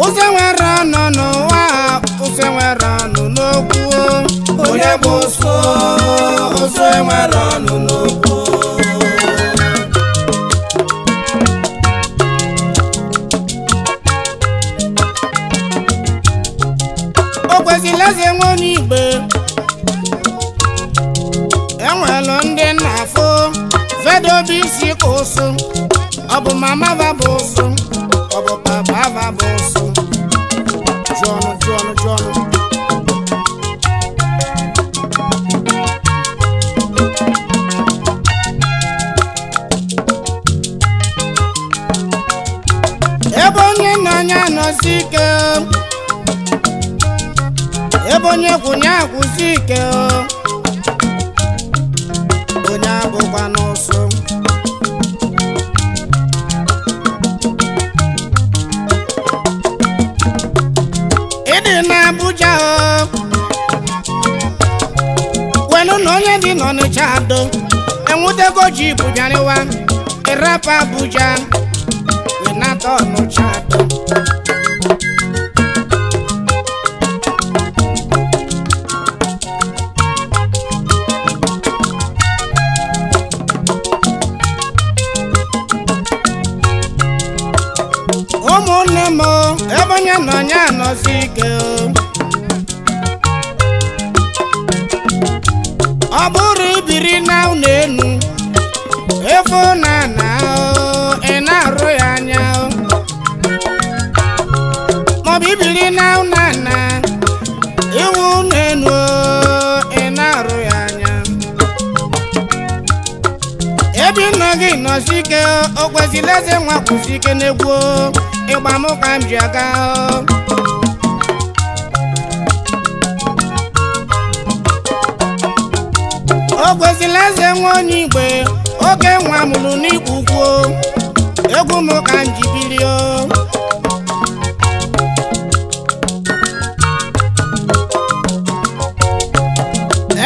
ose nwere ọnụ n'ụwa ose nwere ọnụ n'okwu onye bụ ụsụ ose nwere ọnụ n'okwu Okwesiri Eze Nwaonyeigbo enwelu ndị na-afụ vedobe isi ka ụsụ ọ bụ mama va bụ ụsụ ọ bụ papa va bụ ụsụ jụọnụ ebe onye nọnya nọsi ike ebe onye kwụnye akwụsi ike onye abụkwa n'ụsụ ịdị n'Abuja welu na onye dị n'Ọnịcha ado enwutego ji ibu bịarịwa ịrapụ Abuja wenata Ọnịcha ado ụmụnne m ebe onye nọ nya nọsi ike ọ bụrụ ibiri na ụlọ enu efu na ị na-arụ ya anya maọbụ ibiri na ụlọ iwu ụlọ enu ị na-arụ ya anya ebe nọ gị nọsi ike Okwesiri Eze nwa kwụsi ike n'egwu ịgba m ka m ji aga Okwesiri Eze Nwaonyeigbo oge nwa mụrụ n'ikwu ukwu egwu m ka m ji biri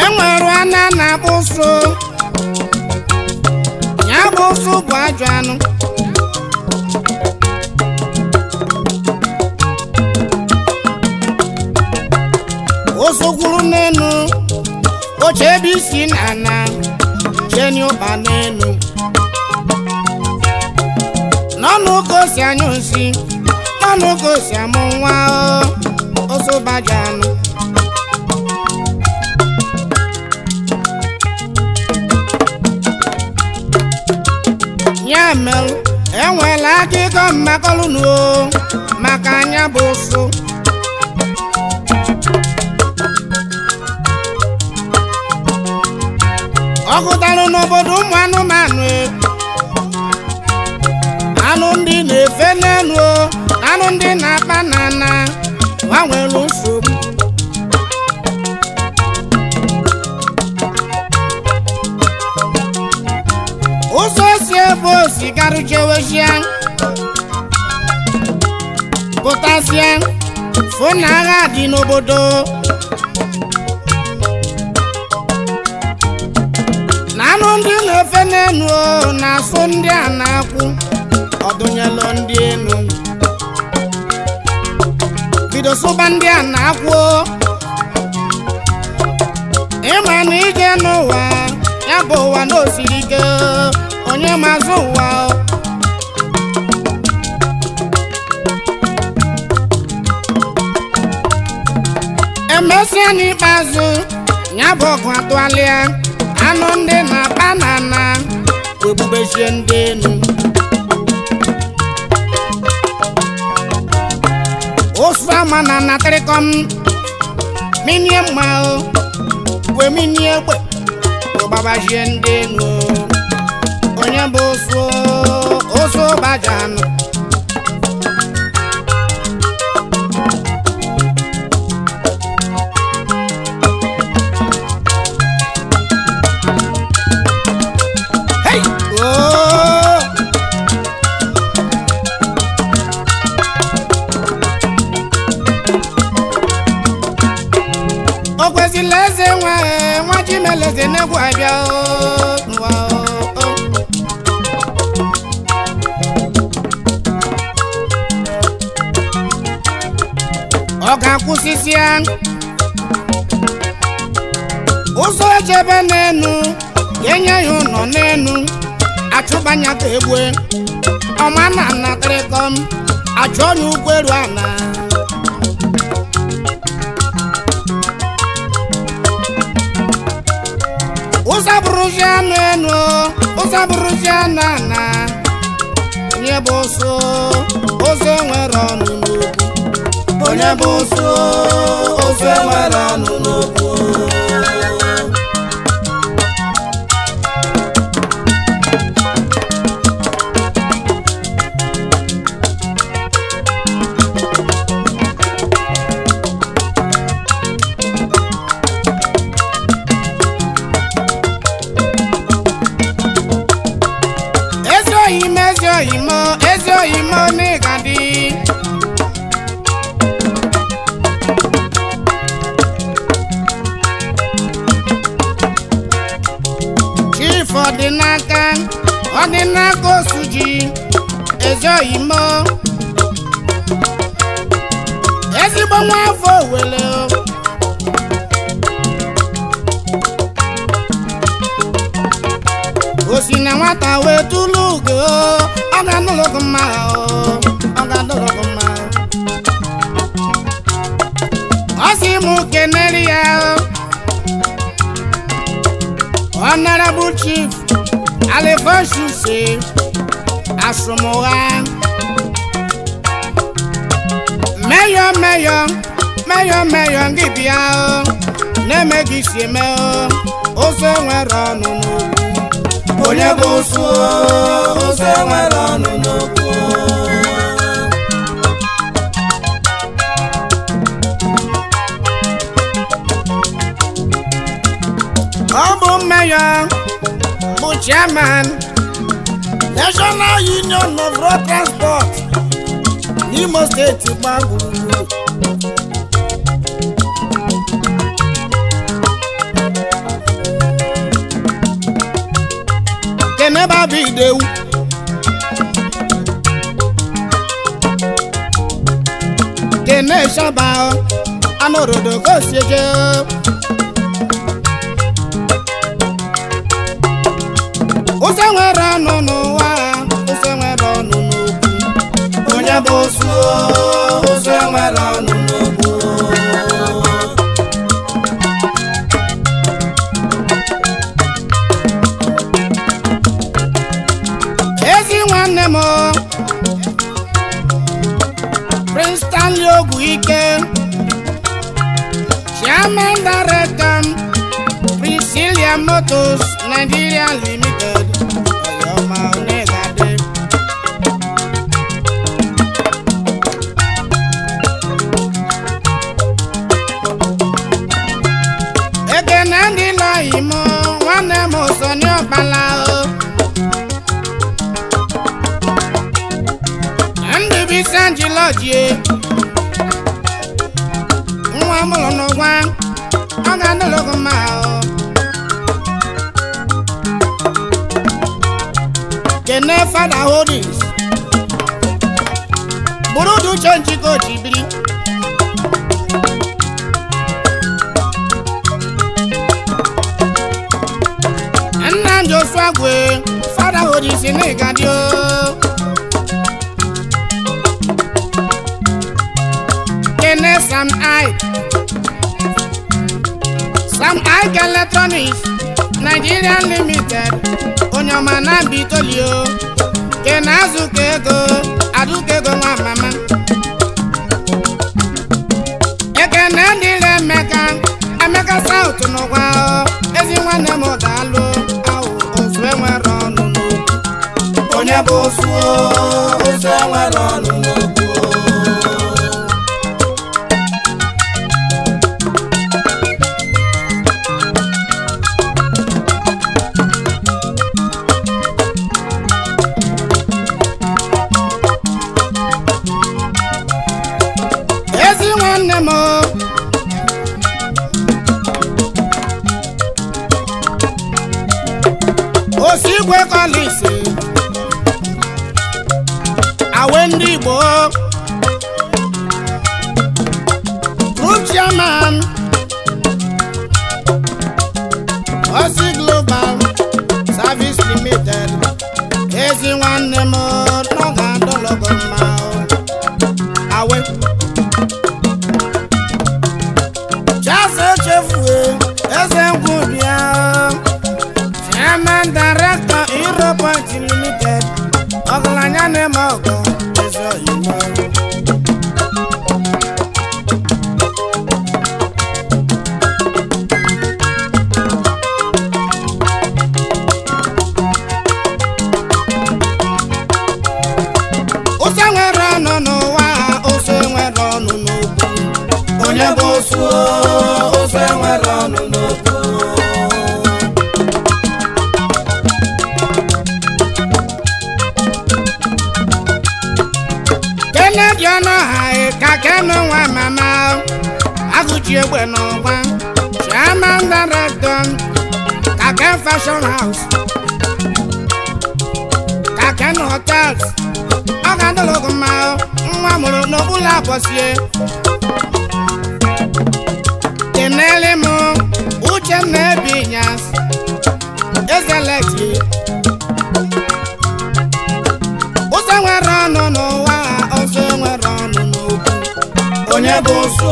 enwere ana na-akpụ ụsụ ya bụ ụsụ bụ ajọ anụ ụsụ gwuru n'enu oche ebe isi na ana cheni ụkpa n'enu n'ọnụ ka o si anyụ nsị n'ọnụ ka o si amụ nwa ụsụ bajọ anụ ya mere enwela akụkọ mmakọlụnụ maka anya bụ ụsụ ọ gụtalụ n'obodo ụmụ anụmanụ anụ ndị na-efe n'elu anụ ndị na-akpa n'ana ha nwere nsogbu ụzọ si ebe osigarụ jewechia pụtasịa fụ na agha dị n'obodo na anụ ndị na-efe n'elu na-asụ ndị a na-akwụ ọdụnyelụ ndị elu bido sụba ndị a na-akwụ ịma na ije n'ụwa ya bụ ụwa na osiri ike onye mazụ ụwa emesịa n'ikpeazụ ya bụ ọgụ atụalịa anụ ndị na-akpa n'ana wegbubechie ndị elu osu ama na natrịkọm minie mma wee minie egbe gbabajie ndị elu onye bụ osu baja anụ Okwesiri Eze nwa Chimeleze n'egwu abịa ọ ga-akwụsịsị ya ụzọ ejebe n'enu ga-enye ya ụlọ n'enu achụbanya ka egbue ọma na anatrịkọm achụ onye ụgbọelu ana ụzọ bụrụzi anụ enu ụzọ bụrụzi anụ ana onye bụ ụzọ nwere ọnụ n'okwu onye bụ ụzọ nwere ọnụ n'okwu ezi oyimo n'ịgadị chief ọdịnaka osuji ezi oyimo ezigbo nwa afọ Owere o si na nwata wee tụlụ ugo ọ ga-anụlụ gị mma ọ ga-anụlụ gị mma ọ sị mụ kenere ya Honorable Chief Alifashuse Asụmụgha meyo gị bịa na-eme gị si eme ụzọ nwere ọnụ n'okwu onye bụ ụzọ nwere ọnụ n'okwu ọ bụ mmeyo bụ chairman National Union of Road Transport n'Imo Steeti gbagburu keneba bidewu kene shaba anorodo kosieje ụzọ nwere ọnụ n'ụwa ụzọ nwere ọnụ n'okwu onye bụ ụzọ nwere ọnụ n'okwu ezi nwanne m Prince Stanley Ogwuike Chairman Director Priscilla Motors Nigeria Limited Oyoma Onegade ekene ndị lọyimo nwanne m Soni Ọkpala ndị bisanjilojie nwa mụrụ n'ụgwa ọ ga-anụlụ gị mma kene Fada Holdings bụrụ dị uche njikọ jibiri nna Joshua Agwe Fada Holdings n'Ịgadị kene Sam Ike Electronics Nigeria Limited onye ọma na Bitolio kene Azụka ego nwa mama ekene ndị Emeka South n'ụgwa ezi nwanne m daalụ ahụ ozu enwere ọnụ n'okwu onye bụ ozu enwere ọnụ n'okwu Osigwe Kolisi awe ndị Igbo Zero Point Limited ọgaranya na-eme ọgọ ezi oyibo ose nwere ọnụ n'ụwa ose nwere ọnụ n'okwu onye bụ osu ose nwere ọnụ n'okwu Diana hai kakeno wa mama aguchi egbe n'ọgba chairman director Kaken Fashion House Kaken Hotels ọgadologo ma nwa mụrụ n'okpuru akpọsie kenele m Uchenna Ebinyas Ezeleti ose nwere ọnụ n'ụwa ose nwere ọnụ n'okwu onye bụ osu